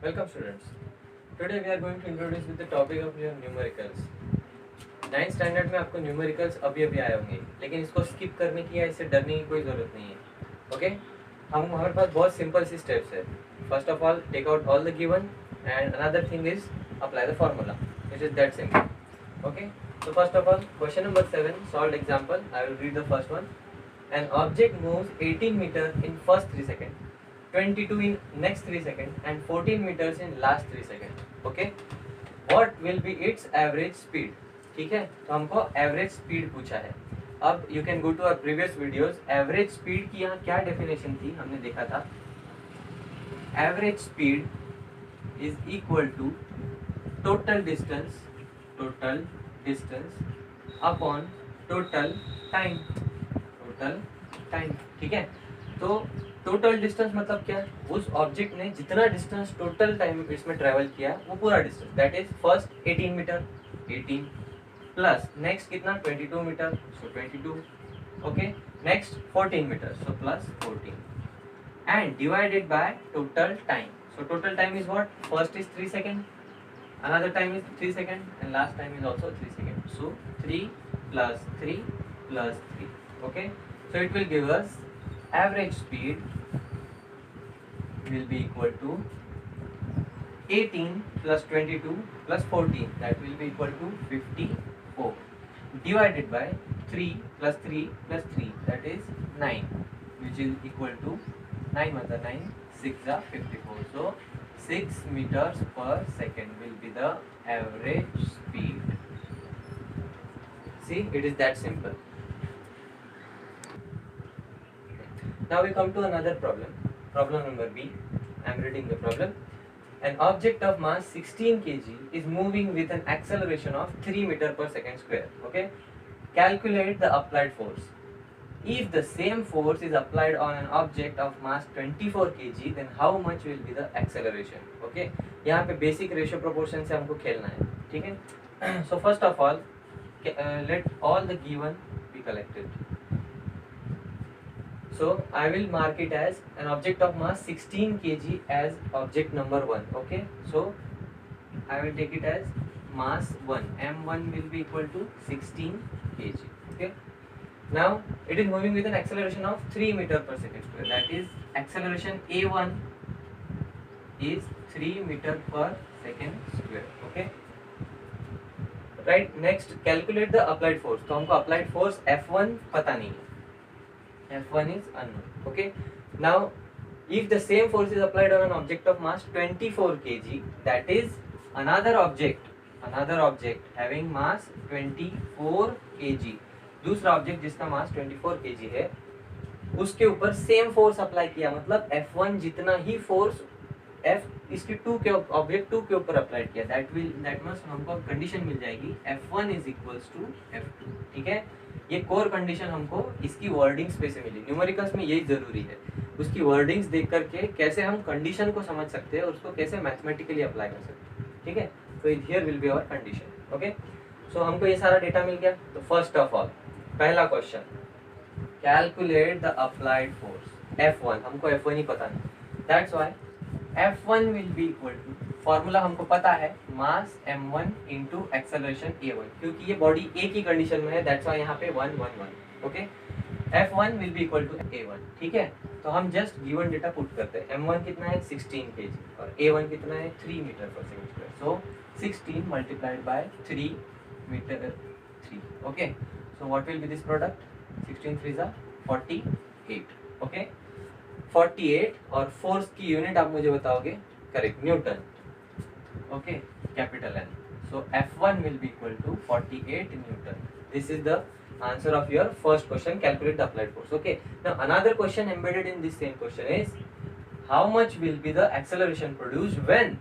Welcome students. Today we are going to introduce with the topic of your numericals. 9th standard में आपको numericals अभी आए होंगे, लेकिन इसको स्किप करने की या इससे डरने की कोई ज़रूरत नहीं है. ओके, हमारे पास बहुत सिंपल सी स्टेप्स है. First of all take out all the given and another thing is apply the formula. It is that simple. Okay, so first of all, question number 7 solved example. I will read the first one. An object moves 18 meters in first 3 seconds, 22 in next 3 seconds and 14 meters in last 3 seconds. Okay, what will be its average speed? ठीक है, तो हमको average speed पूछा है. अब you can go to our previous videos. Average speed की यहाँ क्या डेफिनेशन थी हमने देखा था. Average speed is equal to total distance upon total time. ठीक है, तो टोटल डिस्टेंस मतलब क्या, उस ऑब्जेक्ट ने जितना डिस्टेंस टोटल टाइम इसमें ट्रेवल किया वो पूरा distance, that is first 18 metre 18 plus next कितना 22 metre so 22. Okay, next 14 metre so plus 14 and divided by total time. So total time is what, first is 3 second, another time is 3 seconds and last time is also 3 seconds. So 3 plus 3 plus 3. Okay, so it will give us average speed will be equal to 18 plus 22 plus 14, that will be equal to 54 divided by 3 plus 3 plus 3, that is 9, which is equal to 9 मतलब 9 6 are 54. So 6 meters per second will be the average speed. See, it is that simple. Now we come to another problem. Problem number B. I am reading the problem. An object of mass 16 kg is moving with an acceleration of 3 meter per second square. Okay, calculate the applied force. If the same force is applied on an object of mass 24 kg, then how much will be the acceleration? Okay, यहाँ पे basic ratio proportion से हमको खेलना है. ठीक है, so first of all, let all the given be collected. So I will mark it as an object of mass 16 kg as object number 1. Okay, so I will take it as mass 1. M1 will be equal to 16 kg. Okay. Now it is moving with an acceleration of 3 meter per second square. That is acceleration A1 is 3 meter per second square. Okay. Right. Next, calculate the applied force. तो हमको applied force F1 पता नहीं है. F1 is unknown. Okay. Now, if the same force is applied on an object of mass 24 kg, that is another object having mass 24 kg. दूसरा object जिसका मास 24 KG है, उसके ऊपर सेम फोर्स अप्लाई किया, मतलब F1 जितना ही फोर्स F इसकी object 2 के ऊपर अप्लाई किया, दैट मींस हमको कंडीशन मिल जाएगी F1 is equals to F2. ठीक है, ये कोर कंडीशन हमको इसकी वर्डिंग्स पे से मिली. न्यूमेरिकल्स में यही जरूरी है, उसकी वर्डिंग्स देख करके कैसे हम कंडीशन को समझ सकते हैं और उसको कैसे मैथमेटिकली अप्लाई कर सकते हैं. ठीक है, तो here will be our condition. Okay, so हमको ये सारा डेटा मिल गया. तो फर्स्ट ऑफ ऑल पहला question, calculate the applied force. F1 हमको F1 ही पता नहीं, that's why F1 will be equal to, formula हमको पता है, मास M1 इंटू एक्सेलरेशन A1, क्योंकि ये बॉडी A की कंडीशन में है, दैट्स व्हाई यहाँ पे 1 1 1. Okay, F1 will be equal to A1. ठीक है, तो हम जस्ट गिवन डेटा पुट करते हैं. M1 कितना है 16 kg और A1 कितना है 3 मीटर पर second square. So 16 multiplied by 3 metre 3. Okay, so what will be this product? 16 3s are 48. okay, 48 और फोर्स की यूनिट आप मुझे बताओगे. Correct, Newton. Okay, capital N. so F1 will be equal to 48 Newton. This is the answer of your first question. Calculate the applied force. Okay, now another question embedded in this same question is how much will be the acceleration produced when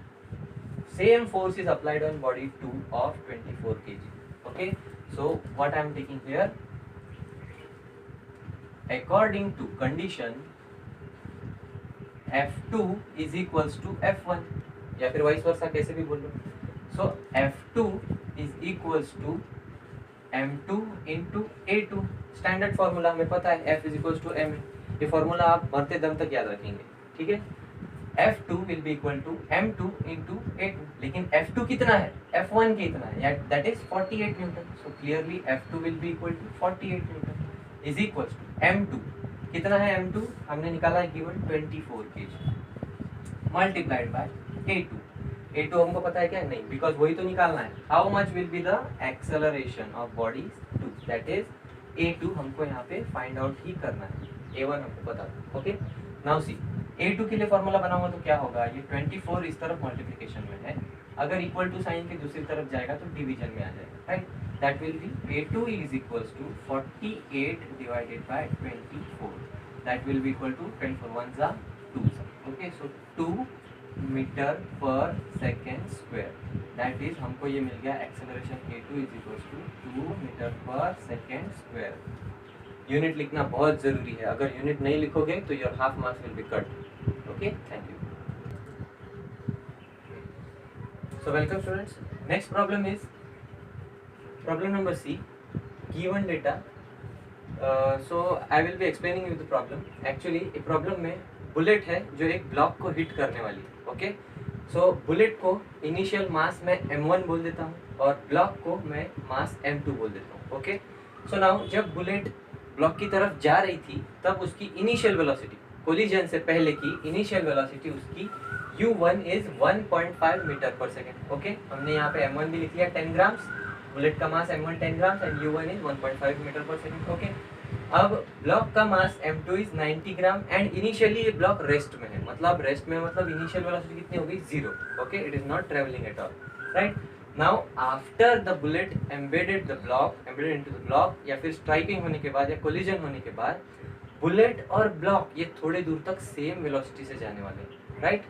same force is applied on body 2 of 24 kg. Okay, so what I am taking here, according to condition F2 is equals to F1, या फिर vice versa कैसे भी बोल लो. सो F2 is equals to M2 into A2. Standard formula हमें पता है, F is equals to M. ये formula आप मरते दम तक याद रखेंगे. ठीक है, F2 will be equal to M2 into A2, लेकिन F2 कितना है, F1 कितना है, that is 48 Newton. So clearly F2 will be equal to 48 Newton is equals to M2 कितना है, M2 हमने निकाला है given 24 kg multiplied by A2. A2 हमको पता है क्या, नहीं, बिकॉज वही तो निकालना है. How much will be the acceleration of bodies 2, that is A2 हमको यहाँ पे फाइंड आउट ही करना है. A1 हमको पता था. ओके, नाउ सी A2 के लिए फॉर्मूला बनाऊंगा तो क्या होगा, ये 24 इस तरफ मल्टीप्लिकेशन में है, अगर इक्वल टू साइन के दूसरी तरफ जाएगा तो डिवीजन में आ जाएगा, right. That will be A2 is equals to 48 divided by 24, that will be equal to 24 1 जा 2. ओके, सो 2 मीटर पर सेकेंड स्क्वायर, दैट इज हमको ये मिल गया acceleration A2 is equals to 2 metre पर सेकेंड स्क्वायर. यूनिट लिखना बहुत जरूरी है, अगर यूनिट नहीं लिखोगे तो your half marks will be cut. Okay, thank you. So welcome students. Next problem is problem number C. Given data. So I will be explaining you the problem. Actually एक problem में bullet है जो एक block को hit करने वाली है. Okay, so bullet को इनिशियल मास मैं m1 बोल देता हूँ और ब्लॉक को मैं मास m2 बोल देता हूँ. ओके, सो नाउ जब बुलेट ब्लॉक की तरफ जा रही थी तब उसकी इनिशियल वेलोसिटी, कोलिजन से पहले की इनिशियल वेलोसिटी उसकी u1 इज 1.5 मीटर पर सेकेंड. ओके, हमने यहाँ पे m1 भी लिख लिया 10 ग्राम्स, बुलेट का mass m1 10 grams and u1 is 1.5 metre पर सेकेंड. ओके, अब ब्लॉक का mass m2 is 90 gram and initially ये ब्लॉक रेस्ट में है, मतलब रेस्ट में मतलब इनिशियल वेलोसिटी कितनी होगी, 0. Okay, it is not travelling at all, right. Now after the bullet embedded into the block, या फिर स्ट्राइकिंग होने के बाद या कोलिजन होने के बाद बुलेट और ब्लॉक ये थोड़े दूर तक सेम वेलोसिटी से जाने वाले हैं, राइट.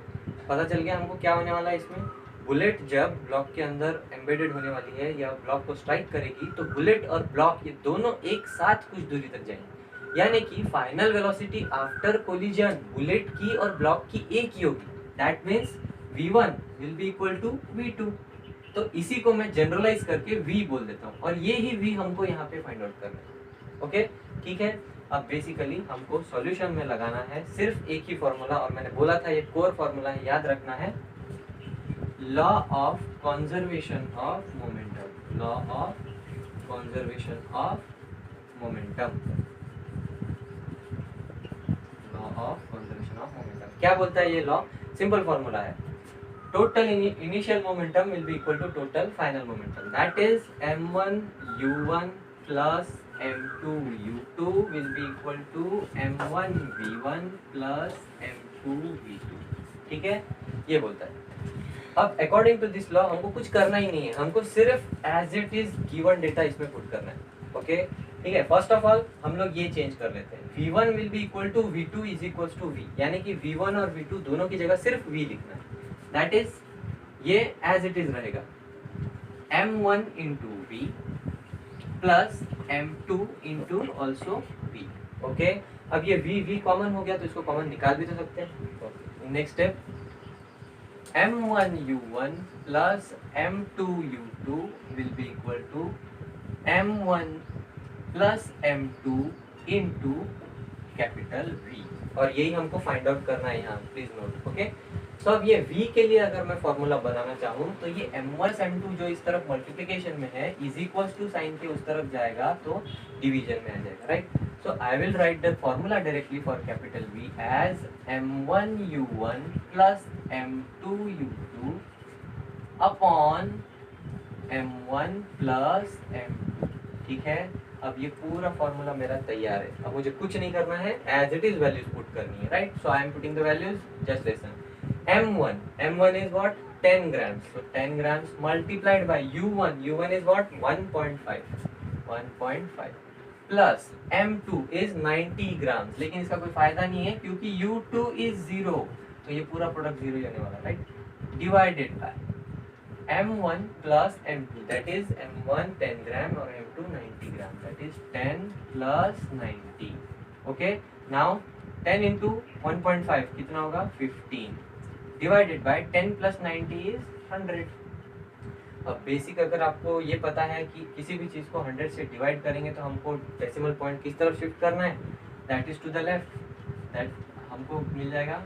पता चल गया हमको क्या होने वाला है इसमें. बुलेट जब ब्लॉक के अंदर एम्बेडेड होने वाली है या ब्लॉक को स्ट्राइक करेगी तो बुलेट और ब्लॉक ये दोनों एक साथ कुछ दूरी तक जाएंगे, यानी कि final velocity after collision bullet की और ब्लॉक की एक ही होगी. That means v1 will be equal to v2. तो इसी को मैं जनरलाइज करके v बोल देता हूँ और ये ही v हमको यहाँ पे फाइंड आउट करना है. ओके, ठीक है. अब बेसिकली हमको सॉल्यूशन में लगाना है सिर्फ एक ही फॉर्मूला, और मैंने बोला था ये कोर फॉर्मूला है, याद रखना है. Law of conservation of momentum, law of conservation of momentum, law of conservation of momentum. क्या बोलता है ये लॉ? सिंपल फॉर्मूला है. Total initial momentum will be equal to total final momentum, that is m1 u1 plus m2 u2 will be equal to m1 v1 plus m2 v2. ठीक है, ये बोलता है. अब अकॉर्डिंग टू दिस लॉ हमको कुछ करना ही नहीं है, हमको सिर्फ as it is given data इसमें पुट करना है. ओके, ठीक है. फर्स्ट ऑफ ऑल हम लोग ये चेंज कर लेते हैं. v1 will be equal to v2 is equal to v, यानी कि v1 और v2 दोनों की जगह सिर्फ v लिखना है. दैट इज ये एज इट इज रहेगा m1 into v plus m2 into also v. Okay, अब ये v कॉमन हो गया तो इसको कॉमन निकाल भी तो सकते हैं. Next step m1 u1 plus m2 u2 will be equal to m1 plus m2 into capital V, और यही हमको फाइंड आउट करना है यहाँ, प्लीज नोट. ओके, सो अब ये v के लिए अगर मैं फॉर्मूला बनाना चाहूँ तो ये m1 m2 जो इस तरफ मल्टीप्लिकेशन में है इज इक्वल्स टू साइन के उस तरफ जाएगा तो डिवीजन में आ जाएगा, right. So I will write the formula directly for capital V as m1 u1 plus m2 u2 upon m1 plus m2. ठीक है, अब ये पूरा फॉर्मूला मेरा तैयार है. अब मुझे कुछ नहीं करना है, as it is values put करनी है, right. So I am putting the values, just listen. m1 is what, 10 grams, so 10 grams multiplied by u1 is what, 1.5 plus m2 is 90 grams, लेकिन इसका कोई फायदा नहीं है क्योंकि u2 is 0, तो ये पूरा प्रोडक्ट 0 जाने वाला, right. Divided by m1 plus m2, that is m1 10 ग्राम और m2 90 gram, that is 10 plus 90. Okay, now 10 into 1.5 कितना होगा, 15, डिवाइडेड बाय 10 प्लस 90 इज 100. अब बेसिक अगर आपको ये पता है कि किसी भी चीज़ को 100 से डिवाइड करेंगे तो हमको डेसिमल पॉइंट किस तरफ शिफ्ट करना है, that is to the left. That हमको मिल जाएगा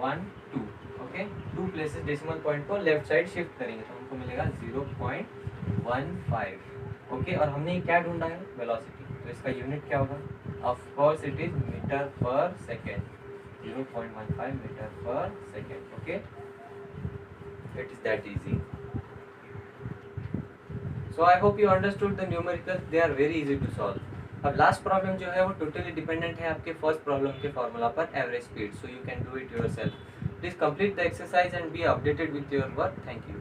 1 2. ओके 2 प्लेसेस डेसिमल पॉइंट को लेफ्ट साइड शिफ्ट करेंगे तो हमको मिलेगा 0.15 ओके। और हमने क्या ढूंढा है वेलोसिटी, तो इसका यूनिट क्या होगा, of course it is metre पर सेकेंड, 0.15 मीटर पर second okay. It is that easy. So I hope you understood the numericals, they are very easy to solve. अब लास्ट प्रॉब्लम जो है वो टोटली डिपेंडेंट है आपके फर्स्ट प्रॉब्लम के formula पर, average speed, so you can do it yourself. Please complete the exercise and be updated with your work. Thank you.